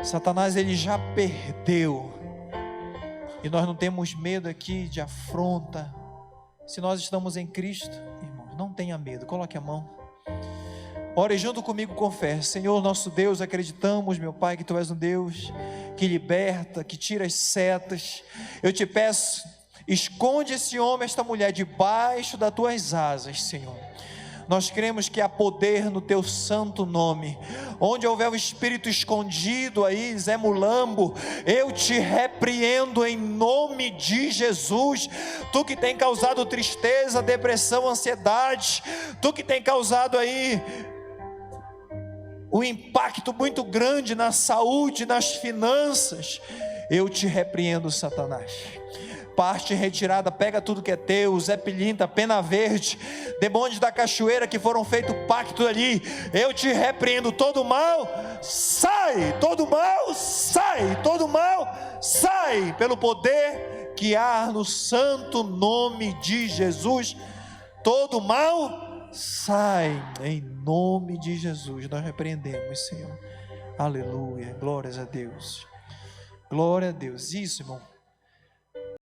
Satanás, ele já perdeu. E nós não temos medo aqui de afronta. Se nós estamos em Cristo, irmãos, não tenha medo. Coloque a mão. Ore junto comigo com fé. Senhor nosso Deus, acreditamos, meu Pai, que Tu és um Deus que liberta, que tira as setas. Eu te peço, esconde esse homem, esta mulher, debaixo das Tuas asas, Senhor. Nós cremos que há poder no Teu santo nome. Onde houver o espírito escondido aí, Zé Mulambo, eu te repreendo em nome de Jesus. Tu que tem causado tristeza, depressão, ansiedade, tu que tem causado aí um impacto muito grande na saúde, nas finanças, eu te repreendo, Satanás. Parte retirada, pega tudo que é teu, Zé Pilinta, Pena Verde, demônios da cachoeira que foram feito pacto ali, eu te repreendo. Todo mal, sai, todo mal, sai, todo mal, sai, pelo poder que há no santo nome de Jesus. Todo mal, sai, em nome de Jesus, nós repreendemos, Senhor. Aleluia, glórias a Deus, glória a Deus. Isso, irmão.